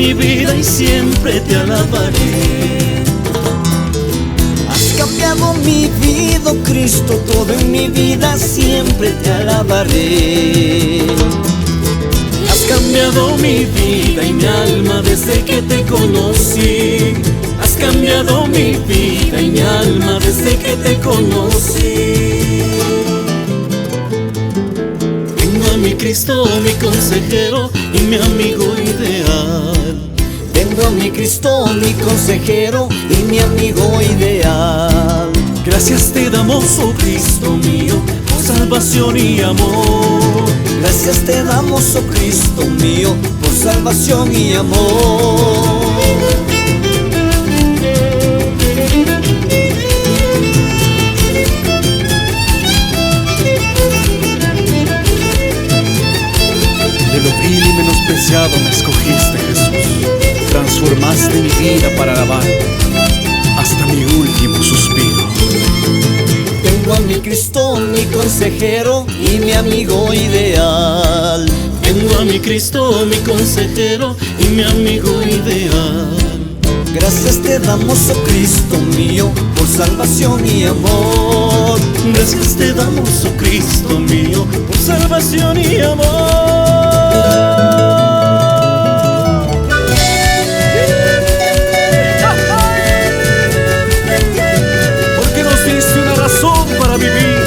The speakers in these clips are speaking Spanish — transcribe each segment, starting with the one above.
mi vida y siempre te alabaré. Has cambiado mi vida, oh Cristo, todo en mi vida siempre te alabaré. Has cambiado mi vida y mi alma desde que te conocí. Has cambiado mi vida y mi alma desde que te conocí. Tengo a mi Cristo, mi consejero y mi amigo ideal. Tengo a mi Cristo, mi consejero y mi amigo ideal. Gracias te damos, oh Cristo mío, por salvación y amor. Gracias te damos, oh Cristo mío, por salvación y amor. De lo vil y menospreciado me escogiste, Jesús. Transformaste mi vida para alabar hasta mi último suspiro. Tengo a mi Cristo, mi consejero y mi amigo ideal. Tengo a mi Cristo, mi consejero y mi amigo ideal. Gracias te damos, oh Cristo mío, por salvación y amor. Gracias te damos, oh Cristo mío, por salvación y amor. Porque nos diste una razón para vivir,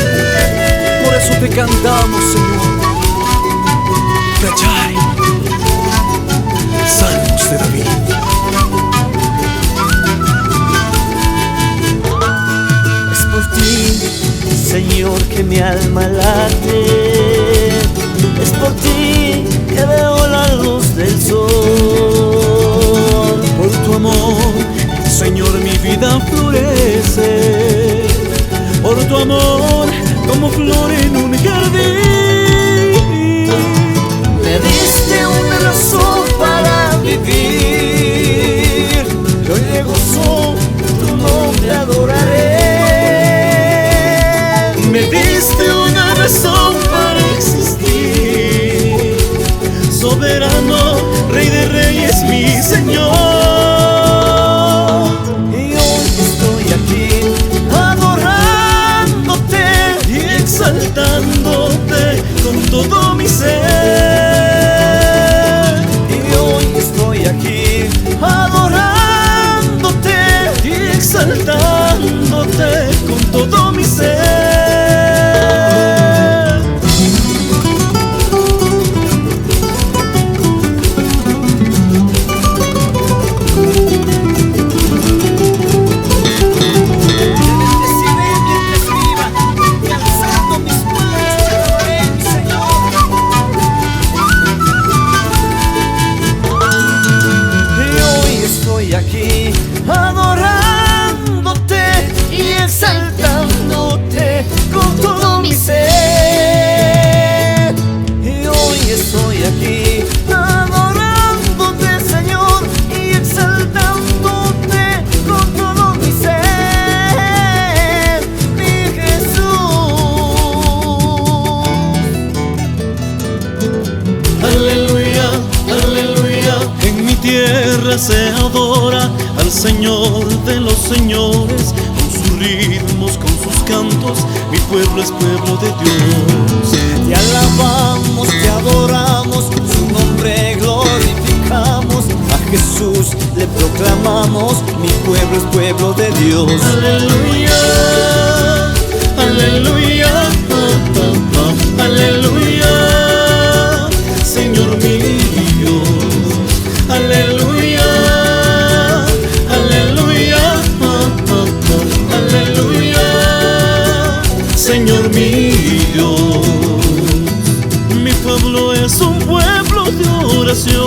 por eso te cantamos, Señor. Cachai, Salmos de David. Señor, que mi alma late, es por ti que veo la luz del sol. Por tu amor, Señor, mi vida florece. Por tu amor, como flor en un jardín. Me diste una razón para vivir, y hoy de gozo tu nombre adoraré. Me diste una razón para existir, soberano, Rey de Reyes, mi Señor. Y hoy estoy aquí adorándote Y exaltándote con todo mi ser. y hoy estoy aquí adorándote Y exaltándote con todo mi ser. aquí adorándote y exaltándote con todo mi ser. Y hoy estoy aquí adorándote, Señor, y exaltándote con todo mi ser, mi Jesús. Aleluya, aleluya, en mi tierra se adora al Señor de los señores, con sus ritmos, con sus cantos, mi pueblo es pueblo de Dios. Te alabamos, te adoramos, su nombre glorificamos, a Jesús le proclamamos, mi pueblo es pueblo de Dios. Aleluya, aleluya, aleluya, Señor mío, aleluya, aleluya, aleluya, Señor mío. Mi pueblo es un pueblo de oración,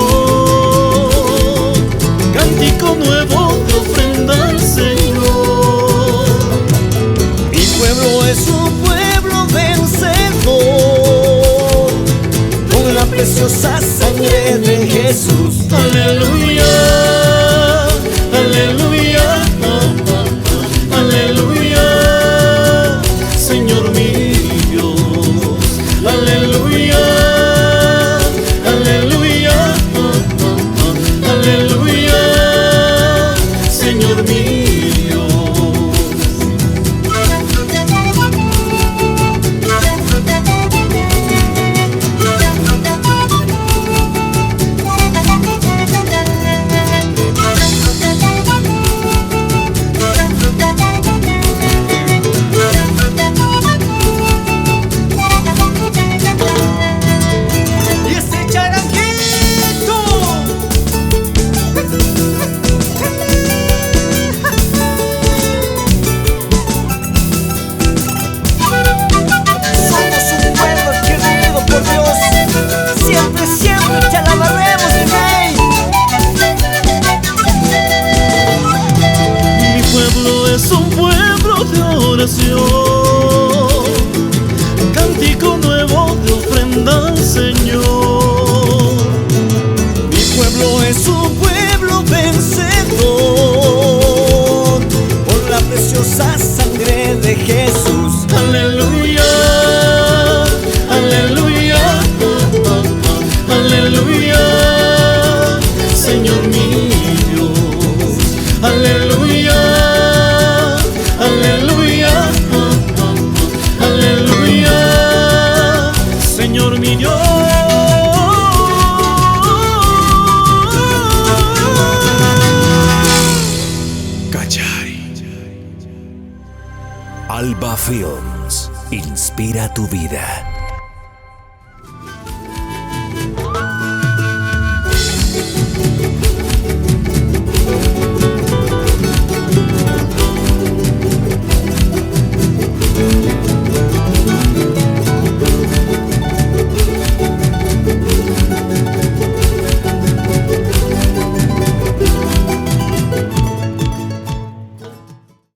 cántico nuevo de ofrenda al Señor. Mi pueblo es un pueblo vencedor, con la preciosa sangre de Jesús. Aleluya, aleluya, aleluya, Señor mi Dios. Aleluya, aleluya, aleluya. al Señor. Mi pueblo es un pueblo vencedor por la preciosa sangre de Jesús. Aleluya, aleluya, aleluya, Señor mi Dios. Aleluya, aleluya, aleluya, Señor mi Dios. Alba Films inspira tu vida.